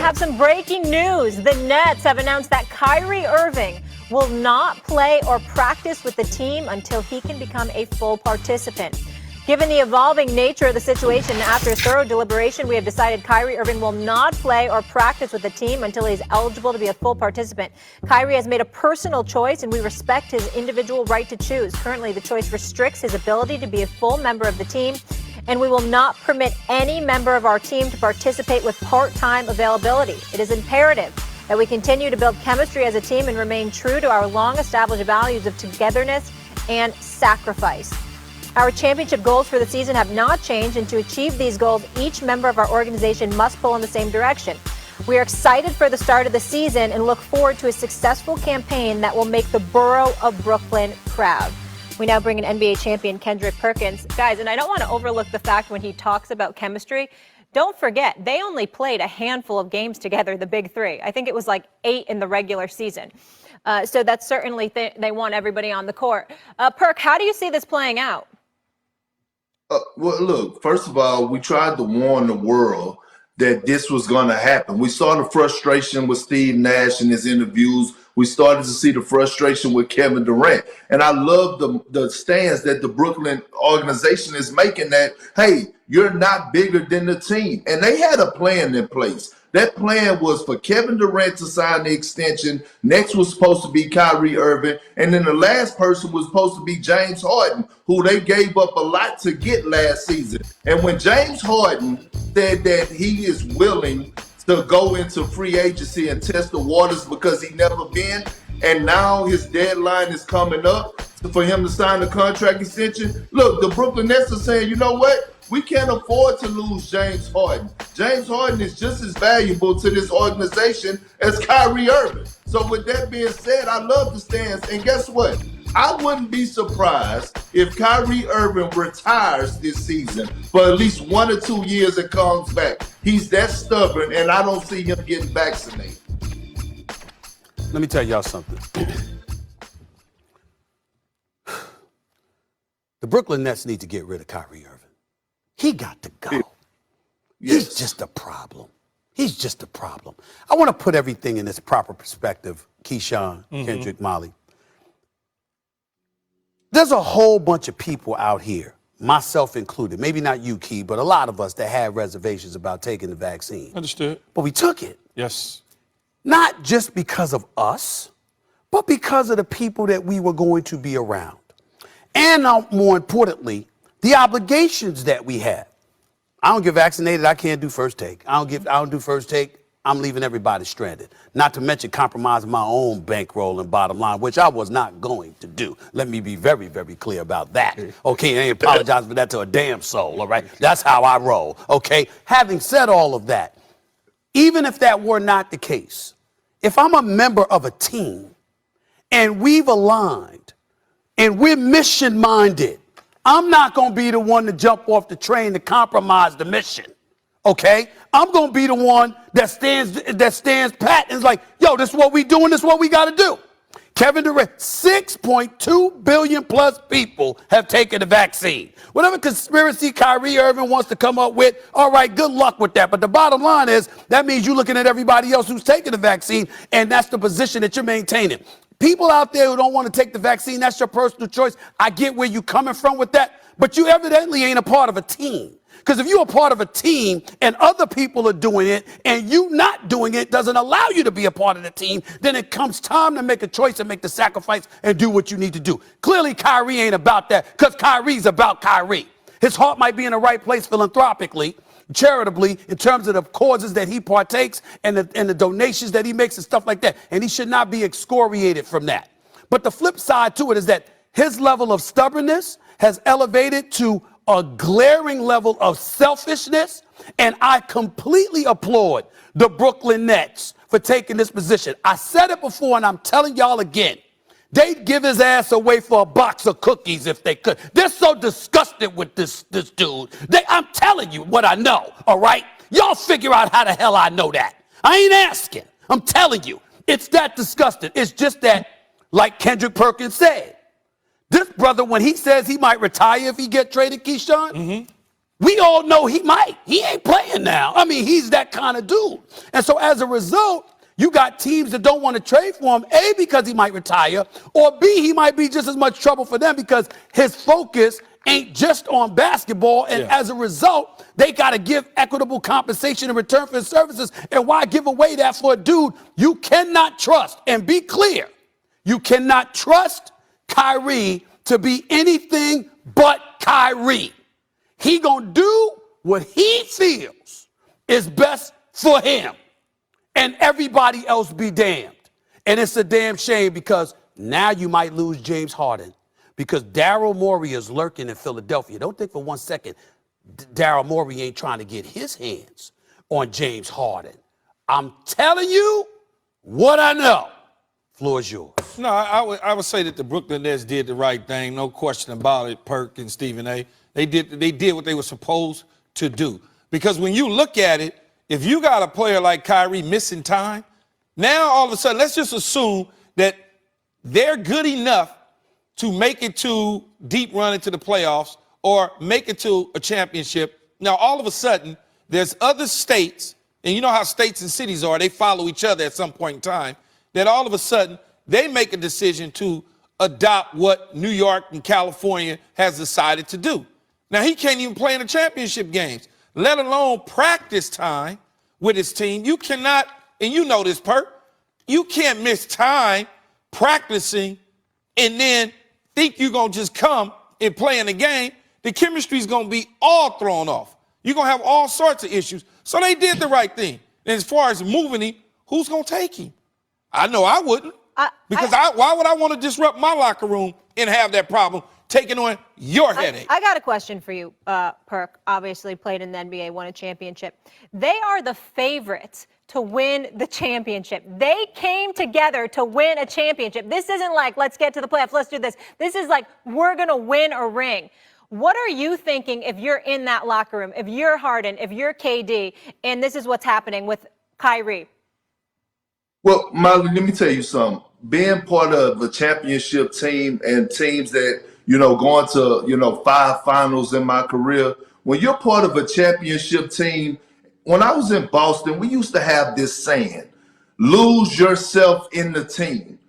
have some breaking news. The Nets have announced that Kyrie Irving will not play or practice with the team until he can become a full participant. Given the evolving nature of the situation, after thorough deliberation, we have decided Kyrie Irving will not play or practice with the team until he's eligible to be a full participant. Kyrie has made a personal choice, and we respect his individual right to choose. Currently, the choice restricts his ability to be a full member of the team, and we will not permit any member of our team to participate with part-time availability. It is imperative that we continue to build chemistry as a team and remain true to our long-established values of togetherness and sacrifice. Our championship goals for the season have not changed, and to achieve these goals, each member of our organization must pull in the same direction. We are excited for the start of the season and look forward to a successful campaign that will make the borough of Brooklyn proud. We now bring in NBA champion Kendrick Perkins. Guys, and I don't want to overlook the fact when he talks about chemistry, don't forget, they only played a handful of games together, the big three. I think it was like 8 in the regular season. So that's certainly they want everybody on the court. Perk, how do you see this playing out? Well, look, first of all, we tried to warn the world that this was going to happen. We saw the frustration with Steve Nash in his interviews. We started to see the frustration with Kevin Durant. And I love the stance that the Brooklyn organization is making that, hey, you're not bigger than the team. And they had a plan in place. That plan was for Kevin Durant to sign the extension. Next was supposed to be Kyrie Irving. And then the last person was supposed to be James Harden, who they gave up a lot to get last season. And when James Harden said that he is willing to go into free agency and test the waters because he never been, and now his deadline is coming up for him to sign the contract extension, look, the Brooklyn Nets are saying, you know what? We can't afford to lose James Harden. James Harden is just as valuable to this organization as Kyrie Irving. So with that being said, I love the stance. And guess what? I wouldn't be surprised if Kyrie Irving retires this season for at least 1 or 2 years and comes back. He's that stubborn, and I don't see him getting vaccinated. Let me tell y'all something. The Brooklyn Nets need to get rid of Kyrie Irving. He got to go. Yes. He's just a problem. He's just a problem. I want to put everything in its proper perspective, Keyshawn, Kendrick, Molly. There's a whole bunch of people out here, myself included, maybe not you, Key, but a lot of us that had reservations about taking the vaccine. Understood. But we took it. Yes. Not just because of us, but because of the people that we were going to be around. And more importantly, the obligations that we have. I don't get vaccinated, I can't do first take. I don't do first take, I'm leaving everybody stranded. Not to mention compromising my own bankroll and bottom line, which I was not going to do. Let me be very, very clear about that. Okay, I ain't apologize for that to a damn soul, all right? That's how I roll, okay? Having said all of that, even if that were not the case, if I'm a member of a team and we've aligned and we're mission-minded, I'm not going to be the one to jump off the train to compromise the mission, okay? I'm going to be the one that stands pat and is like, yo, this is what we doing, this is what we got to do. Kevin Durant, 6.2 billion plus people have taken the vaccine. Whatever conspiracy Kyrie Irving wants to come up with, all right, good luck with that. But the bottom line is that means you're looking at everybody else who's taking the vaccine, and that's the position that you're maintaining. People out there who don't want to take the vaccine, that's your personal choice. I get where you're coming from with that, but you evidently ain't a part of a team. Because if you're a part of a team and other people are doing it and you not doing it doesn't allow you to be a part of the team, then it comes time to make a choice and make the sacrifice and do what you need to do. Clearly, Kyrie ain't about that because Kyrie's about Kyrie. His heart might be in the right place philanthropically, charitably, in terms of the causes that he partakes and the donations that he makes and stuff like that. And he should not be excoriated from that. But the flip side to it is that his level of stubbornness has elevated to a glaring level of selfishness. And I completely applaud the Brooklyn Nets for taking this position. I said it before and I'm telling y'all again. They'd give his ass away for a box of cookies if they could. They're so disgusted with this dude. I'm telling you what I know, all right? Y'all figure out how the hell I know that. I ain't asking. I'm telling you. It's that disgusting. It's just that, like Kendrick Perkins said, this brother, when he says he might retire if he get traded, Keyshawn, We all know he might. He ain't playing now. I mean, he's that kind of dude. And so as a result, you got teams that don't want to trade for him, A, because he might retire, or B, he might be just as much trouble for them because his focus ain't just on basketball. And as a result, they got to give equitable compensation in return for his services. And why give away that for a dude you cannot trust? And be clear, you cannot trust Kyrie to be anything but Kyrie. He gonna do what he feels is best for him. And everybody else be damned. And it's a damn shame because now you might lose James Harden because Daryl Morey is lurking in Philadelphia. Don't think for 1 second Daryl Morey ain't trying to get his hands on James Harden. I'm telling you what I know. Floor is yours. No, I would say that the Brooklyn Nets did the right thing, no question about it, Perk and Stephen A. They did what they were supposed to do. Because when you look at it, if you got a player like Kyrie missing time, now all of a sudden, let's just assume that they're good enough to make it to deep run into the playoffs or make it to a championship. Now, all of a sudden, there's other states, and you know how states and cities are, they follow each other at some point in time, that all of a sudden, they make a decision to adopt what New York and California has decided to do. Now, he can't even play in the championship games, let alone practice time with his team. You cannot, and you know this, Perk, you can't miss time practicing and then think you're going to just come and play in the game. The chemistry's going to be all thrown off. You're going to have all sorts of issues. So they did the right thing. And as far as moving him, who's going to take him? I know I wouldn't. Because why would I want to disrupt my locker room and have that problem taking on your headache? I got a question for you, Perk. Obviously played in the NBA, won a championship. They are the favorites to win the championship. They came together to win a championship. This isn't like, let's get to the playoffs, let's do this. This is like, we're going to win a ring. What are you thinking if you're in that locker room, if you're Harden, if you're KD, and this is what's happening with Kyrie? Well, Molly, let me tell you something. Being part of a championship team and teams that, going to, 5 finals in my career, when you're part of a championship team, when I was in Boston, we used to have this saying, lose yourself in the team.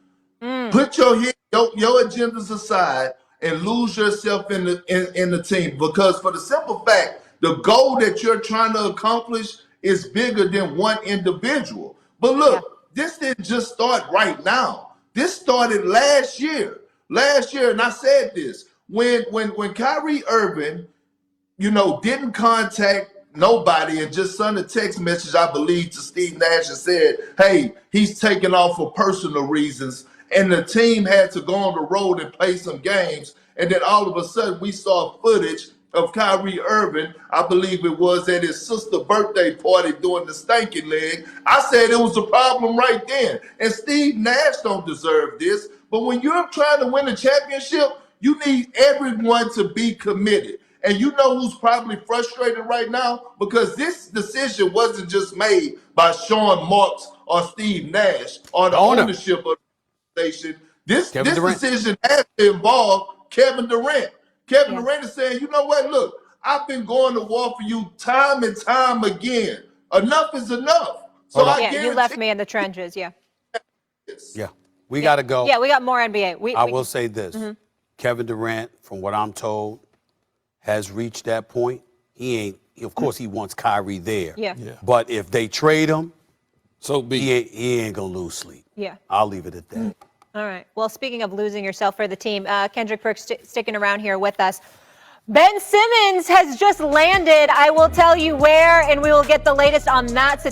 Put your agendas aside and lose yourself in the team. Because for the simple fact, the goal that you're trying to accomplish is bigger than one individual. But look, this didn't just start right now. This started last year. And I said this, when Kyrie Irving, didn't contact nobody and just sent a text message, I believe, to Steve Nash and said, hey, he's taking off for personal reasons. And the team had to go on the road and play some games. And then all of a sudden we saw footage of Kyrie Irving, I believe it was at his sister's birthday party doing the stanky leg. I said it was a problem right then. And Steve Nash don't deserve this. But when you're trying to win a championship, you need everyone to be committed. And you know who's probably frustrated right now? Because this decision wasn't just made by Sean Marks or Steve Nash or the ownership of the organization. This decision has to involve Kevin Durant. Kevin Durant is saying, you know what, look, I've been going to war for you time and time again. Enough is enough. So you left me in the trenches, Yeah, we got to go. Yeah, we got more NBA. I will say this. Kevin Durant, from what I'm told, has reached that point. Of course, he wants Kyrie there. Yeah. But if they trade him, so he ain't going to lose sleep. Yeah. I'll leave it at that. All right. Well, speaking of losing yourself for the team, Kendrick Perks sticking around here with us. Ben Simmons has just landed. I will tell you where, and we will get the latest on that situation.